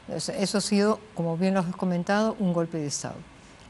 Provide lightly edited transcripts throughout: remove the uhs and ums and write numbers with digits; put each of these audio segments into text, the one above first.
Eso ha sido, como bien lo has comentado, un golpe de Estado.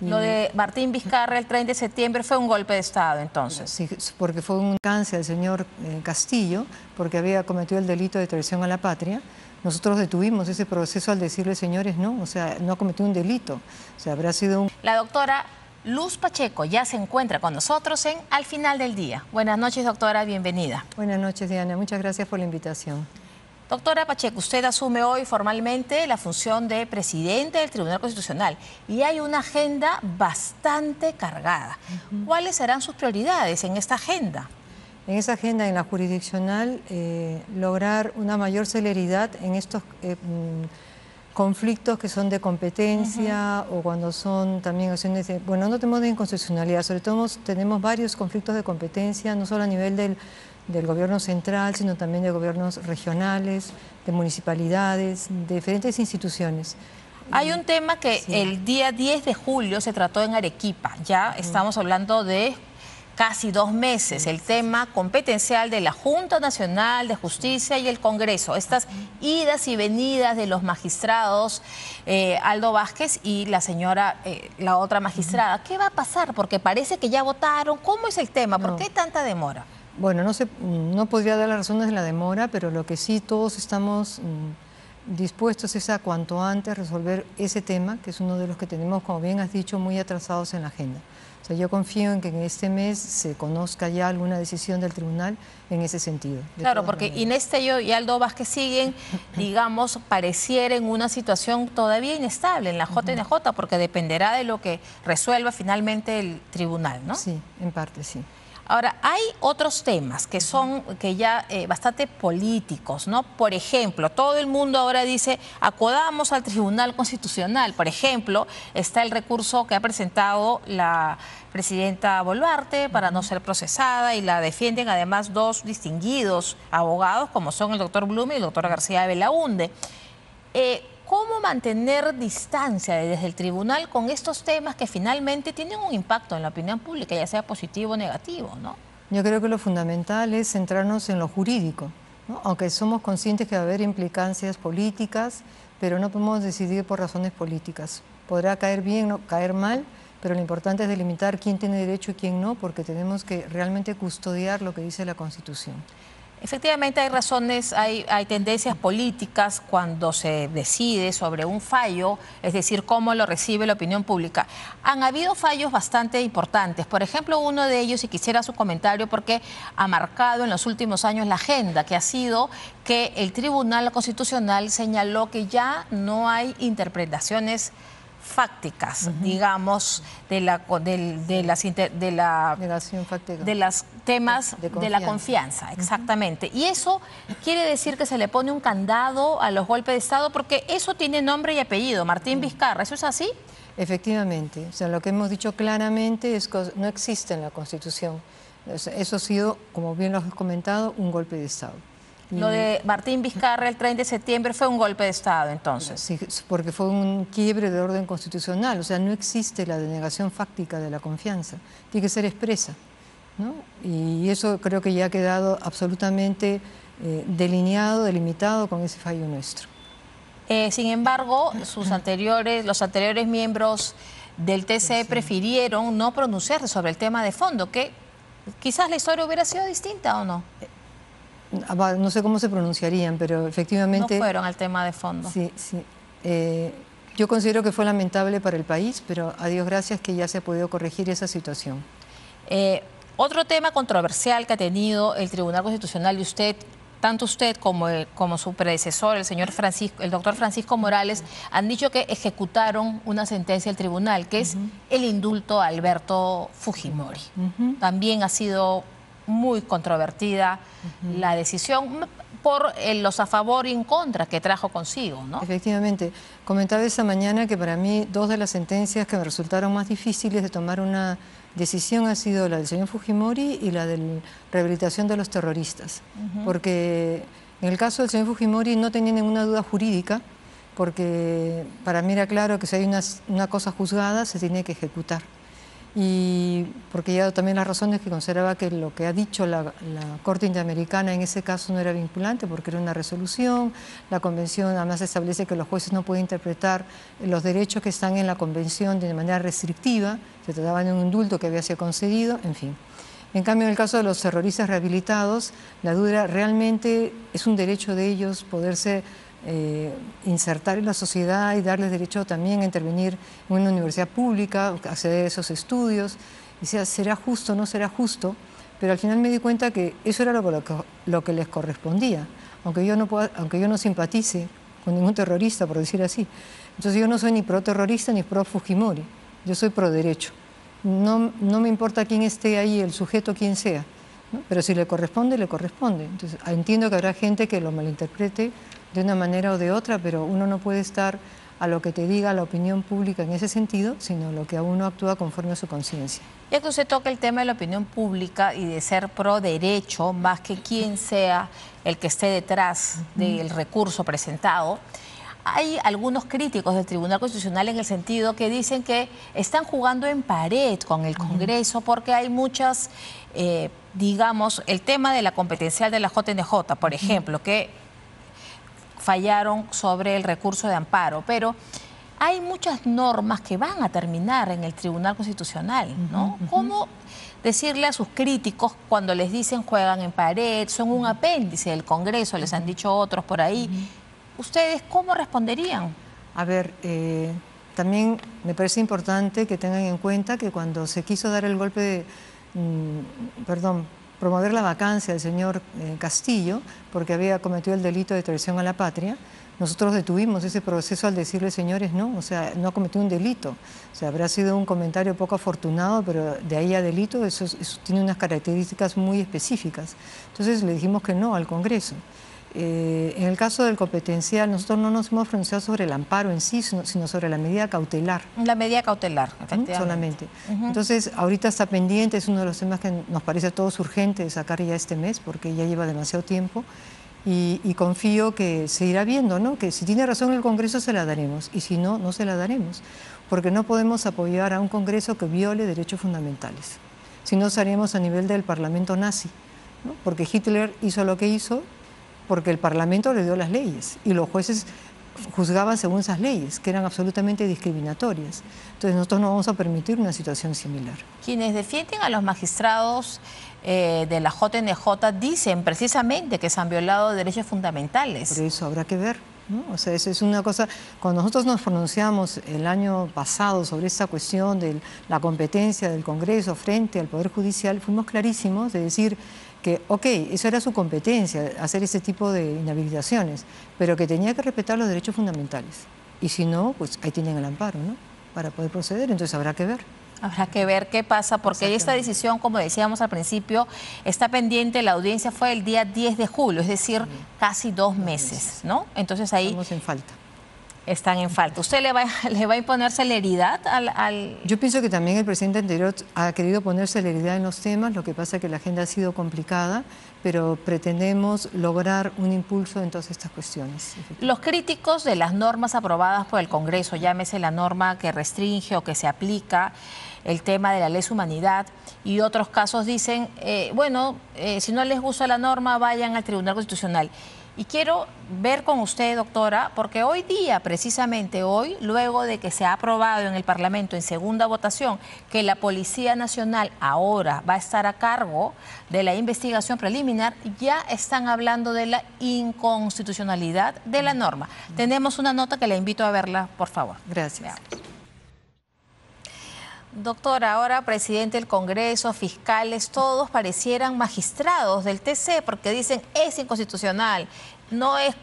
Lo de Martín Vizcarra el 30 de septiembre fue un golpe de Estado, entonces. Sí, porque fue un alcance del señor Castillo, porque había cometido el delito de traición a la patria. Nosotros detuvimos ese proceso al decirle, señores, no, o sea, no ha cometido un delito. O sea, habrá sido un... La doctora Luz Pacheco ya se encuentra con nosotros en Al Final del Día. Buenas noches, doctora, bienvenida. Buenas noches, Diana. Muchas gracias por la invitación. Doctora Pacheco, usted asume hoy formalmente la función de presidente del Tribunal Constitucional y hay una agenda bastante cargada. ¿Cuáles serán sus prioridades en esta agenda? En esa agenda, en la jurisdiccional, lograr una mayor celeridad en estos conflictos que son de competencia o cuando son también acciones de... Bueno, no tenemos de inconstitucionalidad, sobre todo tenemos varios conflictos de competencia, no solo a nivel del gobierno central, sino también de gobiernos regionales, de municipalidades, de diferentes instituciones. Hay un tema que sí. El día 10 de julio se trató en Arequipa, ya estamos hablando de casi 2 meses, el tema competencial de la Junta Nacional de Justicia y el Congreso, estas idas y venidas de los magistrados Aldo Vázquez y la señora, la otra magistrada. ¿Qué va a pasar? Porque parece que ya votaron. ¿Cómo es el tema? ¿Por qué tanta demora? Bueno, no podría dar las razones de la demora, pero lo que sí todos estamos dispuestos es a cuanto antes resolver ese tema, que es uno de los que tenemos, como bien has dicho, muy atrasados en la agenda. O sea, yo confío en que en este mes se conozca ya alguna decisión del tribunal en ese sentido. Claro, porque Inés Tello y Aldo Vázquez siguen, digamos, pareciera en una situación todavía inestable en la JNJ, porque dependerá de lo que resuelva finalmente el tribunal, ¿no? Sí, en parte sí. Ahora, hay otros temas que son ya bastante políticos, ¿no? Por ejemplo, todo el mundo ahora dice, acudamos al Tribunal Constitucional. Por ejemplo, está el recurso que ha presentado la presidenta Boluarte para no ser procesada y la defienden además 2 distinguidos abogados como son el doctor Blum y el doctor García Belaunde. ¿Cómo mantener distancia desde el tribunal con estos temas que finalmente tienen un impacto en la opinión pública, ya sea positivo o negativo, ¿no? Yo creo que lo fundamental es centrarnos en lo jurídico, ¿no? Aunque somos conscientes que va a haber implicancias políticas, pero no podemos decidir por razones políticas. Podrá caer bien o caer mal, pero lo importante es delimitar quién tiene derecho y quién no, porque tenemos que realmente custodiar lo que dice la Constitución. Efectivamente hay razones, hay tendencias políticas cuando se decide sobre un fallo, es decir, cómo lo recibe la opinión pública. Han habido fallos bastante importantes, por ejemplo, uno de ellos, y quisiera su comentario porque ha marcado en los últimos años la agenda, que ha sido que el Tribunal Constitucional señaló que ya no hay interpretaciones fácticas, digamos, de las temas de la confianza, exactamente. Y eso quiere decir que se le pone un candado a los golpes de Estado, porque eso tiene nombre y apellido, Martín Vizcarra, ¿eso es así? Efectivamente, o sea, lo que hemos dicho claramente es que no existe en la Constitución. Eso ha sido, como bien lo has comentado, un golpe de Estado. Lo de Martín Vizcarra el 30 de septiembre fue un golpe de Estado, entonces. Sí, porque fue un quiebre de orden constitucional, o sea, no existe la denegación fáctica de la confianza, tiene que ser expresa, ¿no? Y eso creo que ya ha quedado absolutamente delimitado con ese fallo nuestro. Sin embargo, los anteriores miembros del TCE prefirieron no pronunciarse sobre el tema de fondo, que quizás la historia hubiera sido distinta, ¿o no? No sé cómo se pronunciarían, pero efectivamente... No fueron al tema de fondo. Sí, sí. Yo considero que fue lamentable para el país, pero a Dios gracias que ya se ha podido corregir esa situación. Otro tema controversial que ha tenido el Tribunal Constitucional y usted, tanto usted como su predecesor, el doctor Francisco Morales, han dicho que ejecutaron una sentencia del tribunal, que es el indulto a Alberto Fujimori. También ha sido muy controvertida la decisión por los a favor y en contra que trajo consigo, ¿no? Efectivamente. Comentaba esta mañana que para mí 2 de las sentencias que me resultaron más difíciles de tomar una decisión ha sido la del señor Fujimori y la de la rehabilitación de los terroristas. Porque en el caso del señor Fujimori no tenía ninguna duda jurídica, porque para mí era claro que si hay una cosa juzgada se tiene que ejecutar. y porque ya también las razones que consideraba que lo que ha dicho la Corte Interamericana en ese caso no era vinculante porque era una resolución. La Convención además establece que los jueces no pueden interpretar los derechos que están en la Convención de manera restrictiva, se trataba de un indulto que había sido concedido, en fin. En cambio, en el caso de los terroristas rehabilitados, la duda realmente es un derecho de ellos poderse insertar en la sociedad y darles derecho también a intervenir en una universidad pública, acceder a esos estudios, y sea, será justo o no será justo, pero al final me di cuenta que eso era lo que les correspondía, aunque yo no simpatice con ningún terrorista, por decir así. Entonces yo no soy ni pro terrorista ni pro Fujimori, yo soy pro derecho. No me importa quién esté ahí, el sujeto quien sea, ¿no? Pero si le corresponde, le corresponde. Entonces entiendo que habrá gente que lo malinterprete de una manera o de otra, pero uno no puede estar a lo que te diga la opinión pública en ese sentido, sino lo que a uno actúa conforme a su conciencia. Ya que usted toca el tema de la opinión pública y de ser pro derecho, más que quien sea el que esté detrás del recurso presentado, hay algunos críticos del Tribunal Constitucional en el sentido que dicen que están jugando en pared con el Congreso porque hay muchas, digamos, el tema de la competencial de la JNJ, por ejemplo, que fallaron sobre el recurso de amparo, pero hay muchas normas que van a terminar en el Tribunal Constitucional, ¿no? ¿Cómo decirle a sus críticos cuando les dicen juegan en pared, son un apéndice del Congreso, les han dicho otros por ahí? ¿Ustedes cómo responderían? A ver, también me parece importante que tengan en cuenta que cuando se quiso dar el golpe de, promover la vacancia del señor Castillo, porque había cometido el delito de traición a la patria, nosotros detuvimos ese proceso al decirle, señores, no, o sea, no ha cometido un delito. O sea, habrá sido un comentario poco afortunado, pero de ahí a delito eso tiene unas características muy específicas. Entonces le dijimos que no al Congreso. En el caso del competencial, nosotros no nos hemos pronunciado sobre el amparo en sí, sino sobre la medida cautelar. La medida cautelar, efectivamente. Solamente. Entonces, ahorita está pendiente, es uno de los temas que nos parece a todos urgente de sacar ya este mes, porque ya lleva demasiado tiempo, y confío que se irá viendo, ¿no? Que si tiene razón el Congreso se la daremos, y si no, no se la daremos, porque no podemos apoyar a un Congreso que viole derechos fundamentales. Si no, estaríamos a nivel del Parlamento nazi, ¿no? Porque Hitler hizo lo que hizo, porque el Parlamento le dio las leyes y los jueces juzgaban según esas leyes, que eran absolutamente discriminatorias. Entonces nosotros no vamos a permitir una situación similar. Quienes defienden a los magistrados de la JNJ dicen precisamente que se han violado derechos fundamentales. Por eso habrá que ver, ¿no? O sea, eso es una cosa, cuando nosotros nos pronunciamos el año pasado sobre esta cuestión de la competencia del Congreso frente al Poder Judicial, fuimos clarísimos de decir que, ok, eso era su competencia, hacer ese tipo de inhabilitaciones, pero que tenía que respetar los derechos fundamentales. Y si no, pues ahí tienen el amparo, ¿no? Para poder proceder, entonces habrá que ver. Habrá que ver qué pasa, porque esta decisión, como decíamos al principio, está pendiente, la audiencia fue el día 10 de julio, es decir, casi 2 meses, ¿no? Entonces ahí... Estamos en falta. Están en falta. ¿Usted le va a imponer celeridad al...? Yo pienso que también el presidente anterior ha querido poner celeridad en los temas, lo que pasa es que la agenda ha sido complicada, pero pretendemos lograr un impulso en todas estas cuestiones. Los críticos de las normas aprobadas por el Congreso, llámese la norma que restringe o que se aplica el tema de la lesa humanidad, y otros casos dicen, si no les gusta la norma, vayan al Tribunal Constitucional. Y quiero ver con usted, doctora, porque hoy día, precisamente hoy, luego de que se ha aprobado en el Parlamento en segunda votación que la Policía Nacional ahora va a estar a cargo de la investigación preliminar, ya están hablando de la inconstitucionalidad de la norma. Tenemos una nota que le invito a verla, por favor. Gracias. Veamos. Doctora, ahora presidente del Congreso, fiscales, todos parecieran magistrados del TC porque dicen es inconstitucional, no es...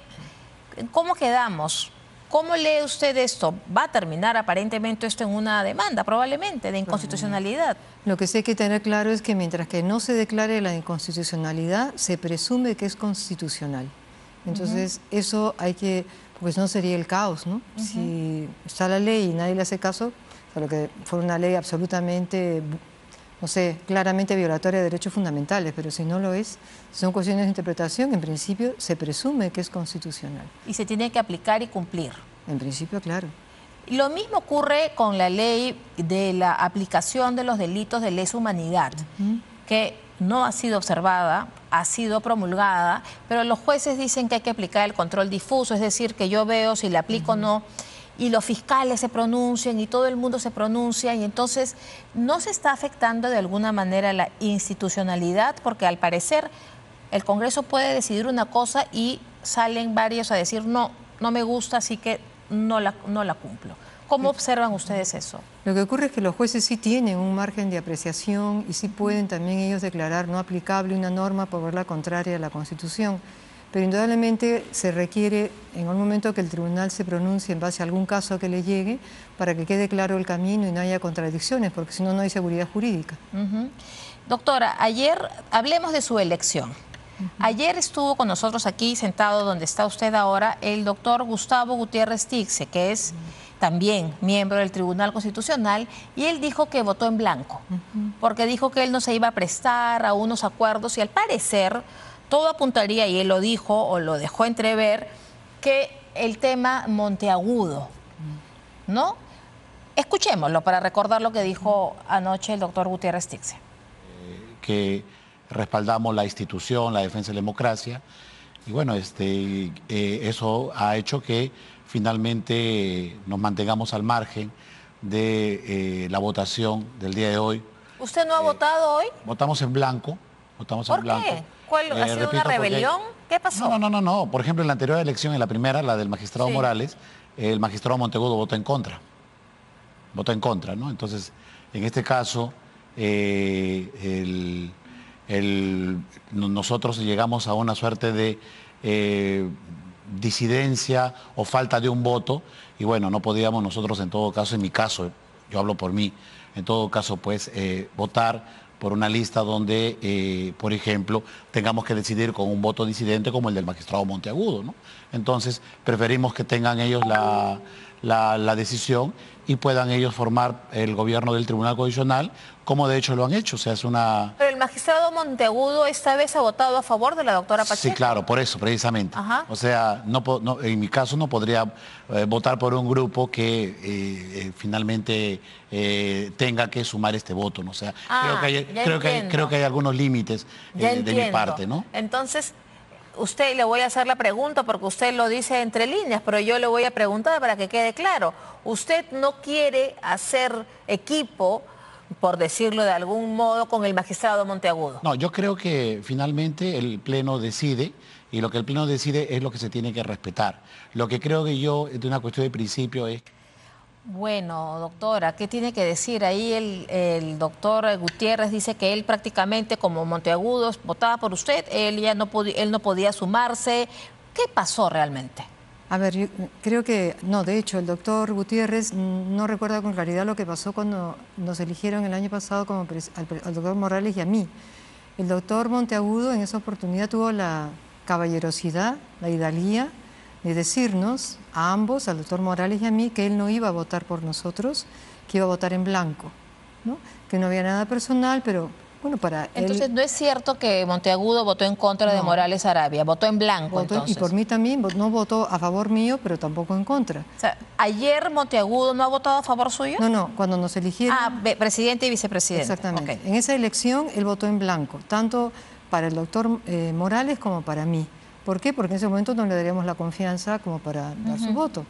¿Cómo quedamos? ¿Cómo lee usted esto? Va a terminar aparentemente esto en una demanda, probablemente, de inconstitucionalidad. Lo que sí hay que tener claro es que mientras que no se declare la inconstitucionalidad, se presume que es constitucional. Entonces, eso hay que... pues no sería el caos, ¿no? Si está la ley y nadie le hace caso... lo que fue una ley absolutamente, no sé, claramente violatoria de derechos fundamentales, pero si no lo es, son cuestiones de interpretación, en principio se presume que es constitucional. Y se tiene que aplicar y cumplir. En principio, claro. Lo mismo ocurre con la ley de la aplicación de los delitos de lesa humanidad, que no ha sido observada, ha sido promulgada, pero los jueces dicen que hay que aplicar el control difuso, es decir, que yo veo si la aplico o no, y los fiscales se pronuncian y todo el mundo se pronuncia, y entonces no se está afectando de alguna manera la institucionalidad, porque al parecer el Congreso puede decidir una cosa y salen varios a decir no, no me gusta, así que no la cumplo. ¿Cómo observan ustedes eso? Lo que ocurre es que los jueces sí tienen un margen de apreciación y sí pueden también ellos declarar no aplicable una norma por verla contraria a la Constitución. Pero indudablemente se requiere en un momento que el tribunal se pronuncie en base a algún caso que le llegue para que quede claro el camino y no haya contradicciones, porque si no, no hay seguridad jurídica. Doctora, ayer hablemos de su elección. Ayer estuvo con nosotros aquí sentado donde está usted ahora el doctor Gustavo Gutiérrez Tixe, que es también miembro del Tribunal Constitucional, y él dijo que votó en blanco, porque dijo que él no se iba a prestar a unos acuerdos y al parecer todo apuntaría, y él lo dijo o lo dejó entrever, que el tema Monteagudo, ¿no? Escuchémoslo para recordar lo que dijo anoche el doctor Gutiérrez Tixe. Que respaldamos la institución, la defensa de la democracia, y bueno, eso ha hecho que finalmente nos mantengamos al margen de la votación del día de hoy. ¿Usted no ha votado hoy? Votamos en blanco. ¿Por qué? ¿Cuál, ¿Ha sido una rebelión? ¿Qué pasó? No. Por ejemplo, en la anterior elección, en la primera, la del magistrado Morales, el magistrado Monteagudo votó en contra. Votó en contra, ¿no? Entonces, en este caso, nosotros llegamos a una suerte de disidencia o falta de un voto, y bueno, no podíamos nosotros en todo caso, en mi caso, yo hablo por mí, en todo caso, pues, votar por una lista donde, por ejemplo, tengamos que decidir con un voto disidente como el del magistrado Monteagudo, ¿no? Entonces, preferimos que tengan ellos la decisión y puedan ellos formar el gobierno del Tribunal Constitucional, como de hecho lo han hecho. O sea, es una... Pero el magistrado Monteagudo esta vez ha votado a favor de la doctora Pacheco. Sí, claro, por eso, precisamente. O sea, en mi caso no podría votar por un grupo que finalmente tenga que sumar este voto, ¿no? O sea, creo que hay algunos límites de mi parte, ¿no? Entonces, usted le voy a hacer la pregunta porque usted lo dice entre líneas, pero yo le voy a preguntar para que quede claro. ¿Usted no quiere hacer equipo, por decirlo de algún modo, con el magistrado Monteagudo? No, yo creo que finalmente el Pleno decide, y lo que el Pleno decide es lo que se tiene que respetar. Lo que creo que yo, de una cuestión de principio, es... Bueno, doctora, ¿qué tiene que decir? Ahí el doctor Gutiérrez dice que él prácticamente, como Monteagudo, votaba por usted, él no podía sumarse. ¿Qué pasó realmente? A ver, yo creo que, no, de hecho, el doctor Gutiérrez no recuerda con claridad lo que pasó cuando nos eligieron el año pasado como al doctor Morales y a mí. El doctor Monteagudo en esa oportunidad tuvo la caballerosidad, la hidalguía de decirnos a ambos, al doctor Morales y a mí, que él no iba a votar por nosotros, que iba a votar en blanco, ¿no? Que no había nada personal, pero... Bueno, entonces, él... no es cierto que Monteagudo votó en contra de Morales Arabia, votó en blanco entonces. Y por mí también, no votó a favor mío, pero tampoco en contra. O sea, ¿ayer Monteagudo no ha votado a favor suyo? No, cuando nos eligieron... presidente y vicepresidente. Exactamente. Okay. En esa elección él votó en blanco, tanto para el doctor Morales como para mí. ¿Por qué? Porque en ese momento no le daríamos la confianza como para dar su voto.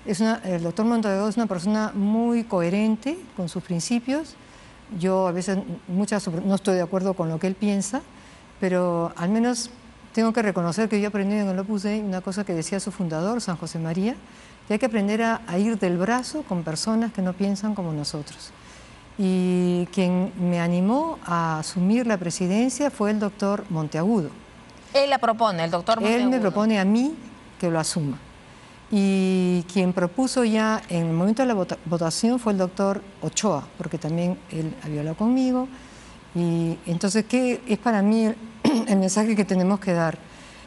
El doctor Monteagudo es una persona muy coherente con sus principios. Yo a veces no estoy de acuerdo con lo que él piensa, pero al menos tengo que reconocer que yo he aprendido en el Opus Dei una cosa que decía su fundador, San José María, que hay que aprender a ir del brazo con personas que no piensan como nosotros. Y quien me animó a asumir la presidencia fue el doctor Monteagudo. Él la propone, el doctor Monteagudo. Él me propone a mí que lo asuma. Y quien propuso ya en el momento de la votación fue el doctor Ochoa, porque también él había hablado conmigo. Y entonces, ¿qué es para mí el mensaje que tenemos que dar?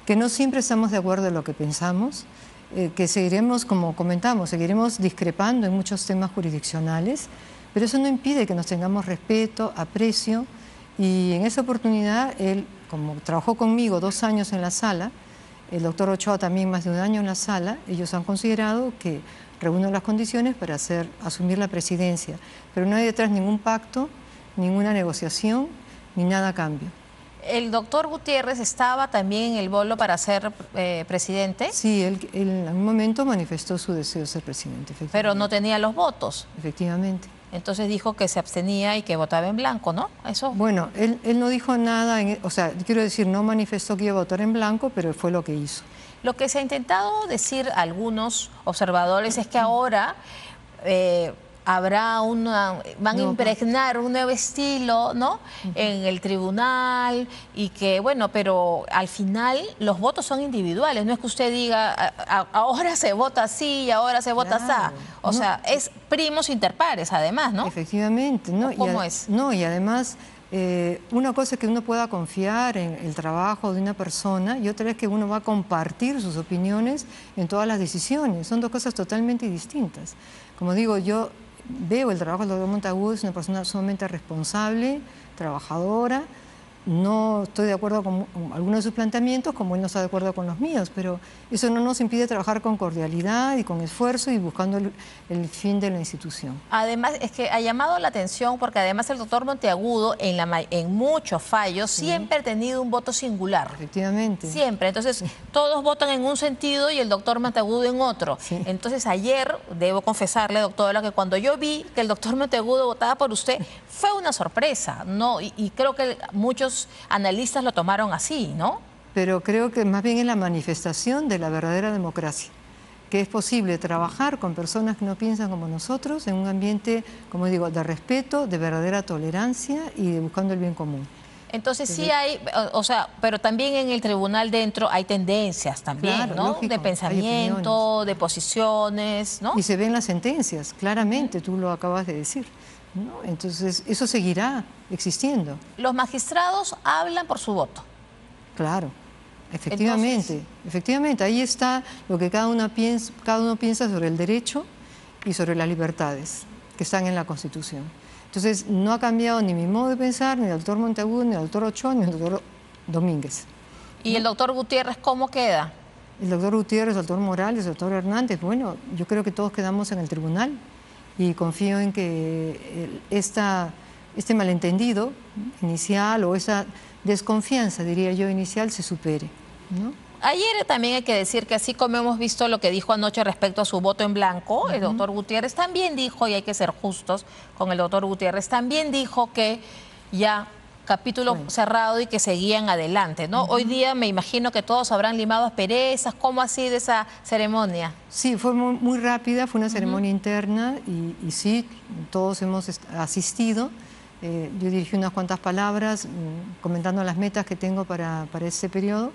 Que no siempre estamos de acuerdo en lo que pensamos, que seguiremos, como comentamos, seguiremos discrepando en muchos temas jurisdiccionales, pero eso no impide que nos tengamos respeto, aprecio, y en esa oportunidad él, como trabajó conmigo 2 años en la sala, el doctor Ochoa también más de un año en la sala, ellos han considerado que reúnen las condiciones para asumir la presidencia, pero no hay detrás ningún pacto, ninguna negociación, ni nada a cambio. ¿El doctor Gutiérrez estaba también en el bolo para ser presidente? Sí, él en algún momento manifestó su deseo de ser presidente, efectivamente. Pero no tenía los votos. Efectivamente. Entonces dijo que se abstenía y que votaba en blanco, ¿no? Eso. Bueno, él no dijo nada, o sea, quiero decir, no manifestó que iba a votar en blanco, pero fue lo que hizo. Lo que se ha intentado decir algunos observadores es que ahora van a impregnar un nuevo estilo, ¿no? En el tribunal y que, bueno, pero al final los votos son individuales. No es que usted diga, ahora se vota así y ahora se vota así. O sea, es primos inter pares, además, ¿no? Efectivamente, ¿no? ¿Cómo es? No, y además, una cosa es que uno pueda confiar en el trabajo de una persona y otra es que uno va a compartir sus opiniones en todas las decisiones. Son dos cosas totalmente distintas. Como digo, yo veo el trabajo del doctor Monteagudo, es una persona sumamente responsable, trabajadora. No estoy de acuerdo con algunos de sus planteamientos, como él no está de acuerdo con los míos, pero eso no nos impide trabajar con cordialidad y con esfuerzo y buscando el fin de la institución. Además, es que ha llamado la atención porque además el doctor Monteagudo en muchos fallos siempre ha tenido un voto singular. Efectivamente. Siempre. Entonces, todos votan en un sentido y el doctor Monteagudo en otro. Sí. Entonces, ayer, debo confesarle, doctora, que cuando yo vi que el doctor Monteagudo votaba por usted, fue una sorpresa, ¿no? Y creo que muchos analistas lo tomaron así, ¿no? Pero creo que más bien es la manifestación de la verdadera democracia, que es posible trabajar con personas que no piensan como nosotros en un ambiente, como digo, de respeto, de verdadera tolerancia y de buscando el bien común. Entonces sí hay, o sea, pero también en el tribunal dentro hay tendencias también, Claro, ¿no? lógico, De pensamiento, de posiciones, ¿no? Y se ven las sentencias, claramente, tú lo acabas de decir, ¿no? Entonces, eso seguirá existiendo. Los magistrados hablan por su voto. Claro, efectivamente, efectivamente, ahí está lo que cada uno piensa sobre el derecho y sobre las libertades que están en la Constitución. Entonces, no ha cambiado ni mi modo de pensar, ni el doctor Monteagudo, ni el doctor Ochoa, ni el doctor Domínguez. ¿Y el doctor Gutiérrez cómo queda? El doctor Gutiérrez, el doctor Morales, el doctor Hernández, bueno, yo creo que todos quedamos en el tribunal y confío en que este malentendido inicial o esa desconfianza, diría yo, inicial, se supere, ¿no? Ayer también hay que decir que así como hemos visto lo que dijo anoche respecto a su voto en blanco, el doctor Gutiérrez también dijo, y hay que ser justos con el doctor Gutiérrez, también dijo que ya capítulo cerrado y que seguían adelante, ¿no? Hoy día me imagino que todos habrán limado asperezas. ¿Cómo ha sido esa ceremonia? Sí, fue muy rápida, fue una ceremonia interna y sí, todos hemos asistido. Yo dirigí unas cuantas palabras comentando las metas que tengo para este periodo.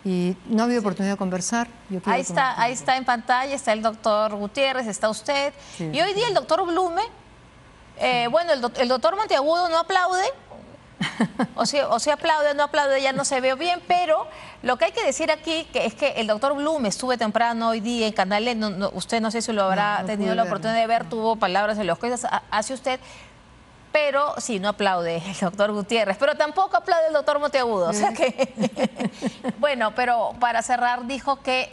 Y no ha habido oportunidad de conversar. Ahí está en pantalla, está el doctor Gutiérrez, está usted. Sí, y hoy día el doctor Blume, bueno, el doctor Monteagudo no aplaude, o sea aplaude, no aplaude, ya no se ve bien, pero lo que hay que decir aquí es que el doctor Blume estuve temprano hoy día en Canal E, usted no sé si lo habrá tenido la oportunidad de ver, tuvo palabras elogiosas hacia usted. Pero sí, no aplaude el doctor Gutiérrez, pero tampoco aplaude el doctor Monteagudo. O sea que, bueno, pero para cerrar dijo que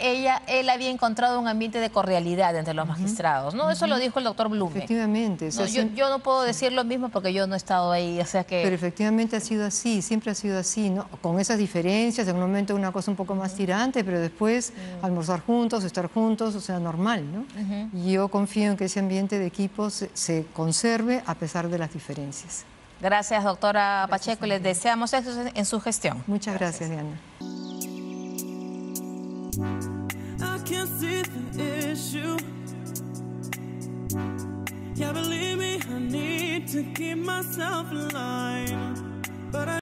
él había encontrado un ambiente de cordialidad entre los magistrados, ¿no? Eso lo dijo el doctor Blume. Efectivamente. O sea, yo no puedo decir lo mismo porque yo no he estado ahí, o sea que... Pero efectivamente ha sido así, siempre ha sido así, ¿no? Con esas diferencias, en un momento una cosa un poco más tirante, pero después almorzar juntos, estar juntos, o sea, normal, ¿no? Y yo confío en que ese ambiente de equipo se conserve a pesar de las diferencias. Gracias, doctora Pacheco, y les deseamos éxito en su gestión. Muchas gracias, Diana.